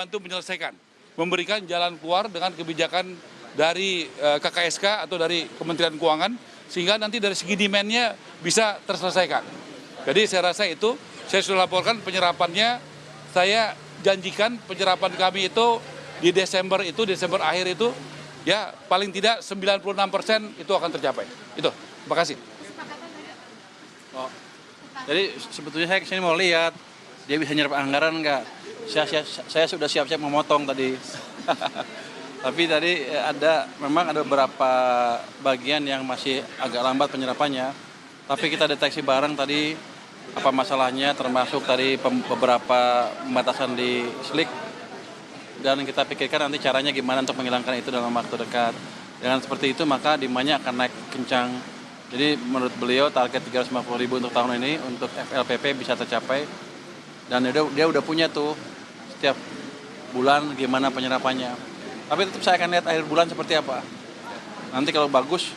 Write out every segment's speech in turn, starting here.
Bantu menyelesaikan, memberikan jalan keluar dengan kebijakan dari KKSK atau dari Kementerian Keuangan, sehingga nanti dari segi demand-nya bisa terselesaikan. Jadi saya rasa itu, saya sudah laporkan penyerapannya, saya janjikan penyerapan kami itu di Desember akhir itu, ya paling tidak 96% itu akan tercapai. Itu, terima kasih. Oh, jadi sebetulnya saya kesini mau lihat, dia bisa nyerap anggaran nggak? Saya sudah siap-siap memotong tadi. Tapi tadi memang ada beberapa bagian yang masih agak lambat penyerapannya. Tapi kita deteksi bareng tadi apa masalahnya, termasuk tadi beberapa pembatasan di SLIK. Dan kita pikirkan nanti caranya gimana untuk menghilangkan itu dalam waktu dekat. Dengan seperti itu maka demand-nya akan naik kencang. Jadi menurut beliau target 350.000 untuk tahun ini untuk FLPP bisa tercapai. Dan dia udah punya tuh setiap bulan gimana penyerapannya. Tapi tetap saya akan lihat akhir bulan seperti apa. Nanti kalau bagus,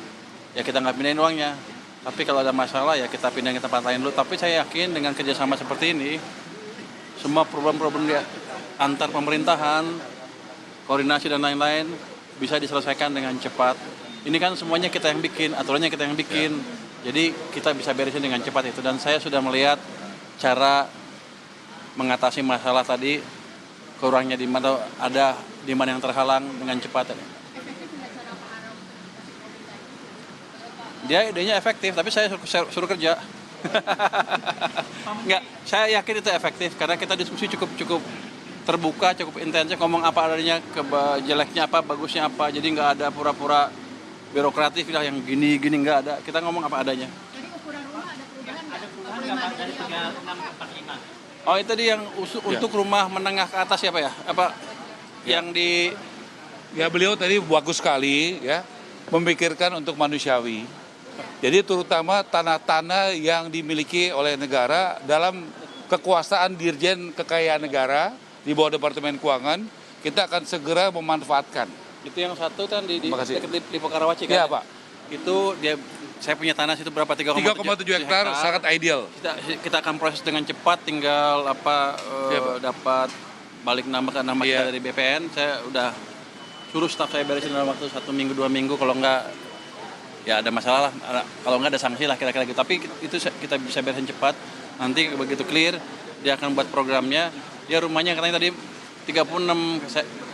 ya kita nggak pindahin uangnya. Tapi kalau ada masalah, ya kita pindahin ke tempat lain dulu. Tapi saya yakin dengan kerjasama seperti ini, semua problem-problem antar pemerintahan, koordinasi dan lain-lain, bisa diselesaikan dengan cepat. Ini kan semuanya kita yang bikin, aturannya kita yang bikin. Jadi kita bisa beresin dengan cepat itu. Dan saya sudah melihat cara mengatasi masalah tadi, kurangnya di mana ada demand yang terhalang dengan cepat. Dia idenya efektif, tapi saya suruh kerja. Enggak, saya yakin itu efektif karena kita diskusi cukup terbuka, cukup intensif, ngomong apa adanya, jeleknya apa, bagusnya apa. Jadi nggak ada pura-pura birokratif lah yang gini nggak ada. Kita ngomong apa adanya. Jadi ukuran rumah ada perubahan nggak? 45 dari 45. Oh, itu tadi yang untuk rumah menengah ke atas ya Pak ya? Apa yang di... Ya beliau tadi bagus sekali ya, memikirkan untuk manusiawi. Jadi terutama tanah-tanah yang dimiliki oleh negara dalam kekuasaan Dirjen Kekayaan Negara di bawah Departemen Keuangan, kita akan segera memanfaatkan. Itu yang satu kan di Pokarawaci kan? Iya Pak. Itu saya punya tanah situ berapa? 3,7 hektar sangat ideal. Kita akan proses dengan cepat, tinggal dapat balik nama kita dari BPN. Saya udah suruh staf saya beresin dalam waktu 1 minggu 2 minggu, kalau enggak ya ada masalah lah, kalau enggak ada sanksi lah kira-kira gitu. Tapi itu kita bisa beresin cepat. Nanti begitu clear dia akan buat programnya. Dia rumahnya katanya tadi 36,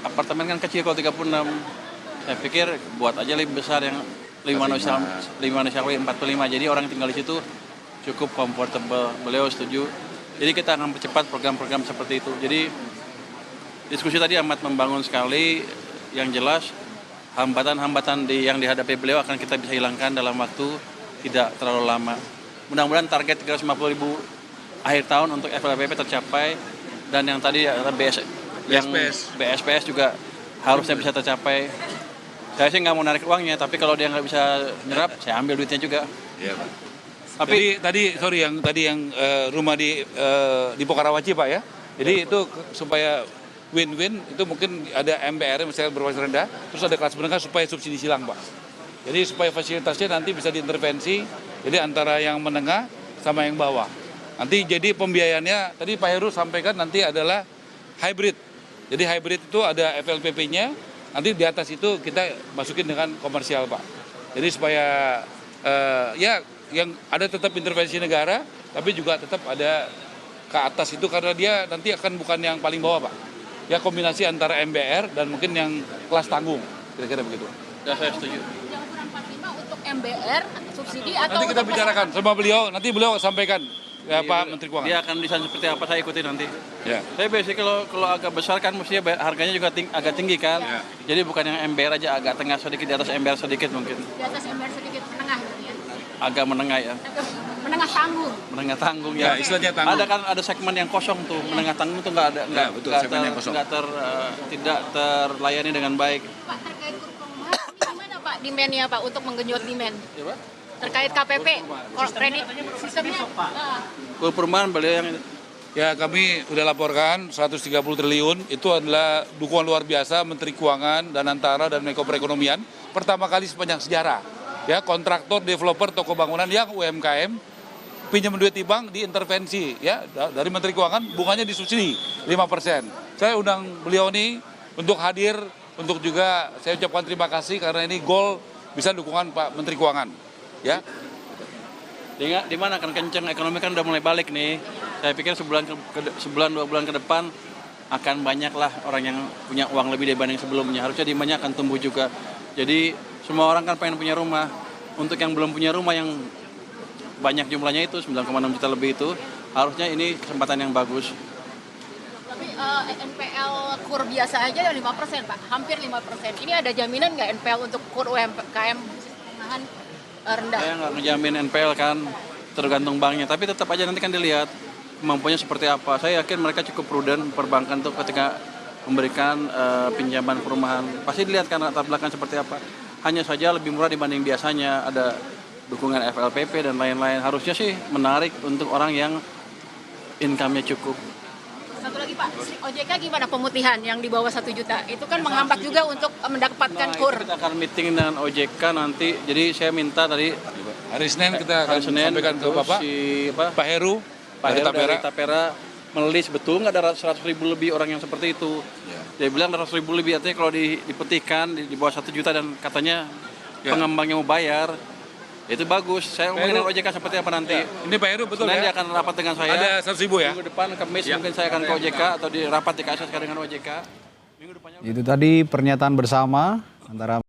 apartemen kan kecil kalau 36. Saya pikir buat aja lebih besar yang 5 manusiawi 45. Jadi orang tinggal di situ cukup comfortable. Beliau setuju. Jadi kita akan percepat program-program seperti itu. Jadi diskusi tadi amat membangun sekali. Yang jelas hambatan-hambatan yang dihadapi beliau akan kita bisa hilangkan dalam waktu tidak terlalu lama. Mudah-mudahan target 350.000 akhir tahun untuk FLPP tercapai, dan yang tadi BSPS juga harusnya bisa tercapai. Saya sih nggak mau narik uangnya, tapi kalau dia nggak bisa nyerap, saya ambil duitnya juga. Iya Pak. Tapi tadi yang rumah di Pokarawaci Pak ya. Jadi itu supaya win-win, itu mungkin ada MBR misalnya berbasis rendah, terus ada kelas menengah supaya subsidi silang Pak. Jadi supaya fasilitasnya nanti bisa diintervensi, jadi antara yang menengah sama yang bawah. Nanti jadi pembiayaannya, tadi Pak Heru sampaikan nanti adalah hybrid. Jadi hybrid itu ada FLPP-nya, nanti di atas itu kita masukin dengan komersial Pak. Jadi supaya yang ada tetap intervensi negara, tapi juga tetap ada ke atas itu, karena dia nanti akan bukan yang paling bawah Pak. Ya kombinasi antara MBR dan mungkin yang kelas tanggung, kira-kira begitu. Ya, saya setuju. Yang ukuran 45 untuk MBR subsidi atau nanti kita bicarakan sama beliau, nanti beliau sampaikan ya Pak Menteri Keuangan. Dia akan desain seperti apa, saya ikuti nanti. Ya. Tapi biasanya kalau agak besar kan mestinya harganya juga agak tinggi kan. Ya. Jadi bukan yang MBR aja, agak tengah sedikit, di atas MBR sedikit mungkin. di atas MBR sedikit menengah gitu ya? Agak menengah ya. Menengah tanggung. Menengah tanggung ya. Istilahnya tanggung. Ada segmen yang kosong tuh, menengah tanggung tuh nggak ada, tidak terlayani dengan baik. Pak, terkait kurma gimana Pak demand-nya Pak untuk menggenjot demand? Ya, Pak? Terkait KPP, kredit sistemnya. Perumahan beliau yang Ya kami sudah laporkan 130 triliun, itu adalah dukungan luar biasa Menteri Keuangan dan Antara dan Menko Perekonomian. Pertama kali sepanjang sejarah, ya kontraktor, developer, toko bangunan yang UMKM pinjam duit di bank diintervensi, ya dari Menteri Keuangan bunganya disubsidi 5%. saya undang beliau ini untuk hadir, untuk juga saya ucapkan terima kasih karena ini gol bisa dukungan Pak Menteri Keuangan. Ya, di mana kan kenceng, ekonomi kan udah mulai balik nih. Saya pikir sebulan 2 bulan ke depan akan banyak lah orang yang punya uang lebih dibanding sebelumnya. Harusnya demandnya akan tumbuh juga. Jadi semua orang kan pengen punya rumah. Untuk yang belum punya rumah yang banyak jumlahnya itu 9,6 juta lebih itu, harusnya ini kesempatan yang bagus. Tapi NPL KUR biasa aja 5% Pak, hampir 5%. Ini ada jaminan nggak NPL untuk KUR UMKM mengahan rendah? Saya nggak ngejamin NPL kan, tergantung banknya. Tapi tetap aja nanti kan dilihat kemampuannya seperti apa. Saya yakin mereka cukup prudent perbankan tuh ketika memberikan pinjaman perumahan. Pasti dilihat kan latar belakang seperti apa. Hanya saja lebih murah dibanding biasanya, ada dukungan FLPP dan lain-lain. Harusnya sih menarik untuk orang yang income-nya cukup. Satu lagi Pak, OJK gimana pemutihan yang di bawah 1 juta? Itu kan menghambat juga untuk mendapatkan KUR. Kita akan meeting dengan OJK nanti. Jadi saya minta tadi hari Senin kita akan sampaikan ke terus Bapak, Pak Heru, Heru Tapera. dari Tapera menelis betul nggak ada 100.000 lebih orang yang seperti itu. Dia bilang 100.000 lebih, artinya kalau dipetihkan di bawah 1 juta dan katanya pengembangnya mau bayar, itu bagus. Saya ngomongin dengan OJK seperti apa nanti. Ini Pak Heru betul Senin dia ya? akan rapat dengan saya. Ada 100.000 ya? Minggu depan Kamis mungkin saya akan ke OJK atau di rapat di KSS dengan OJK. Minggu depannya. Itu tadi pernyataan bersama antara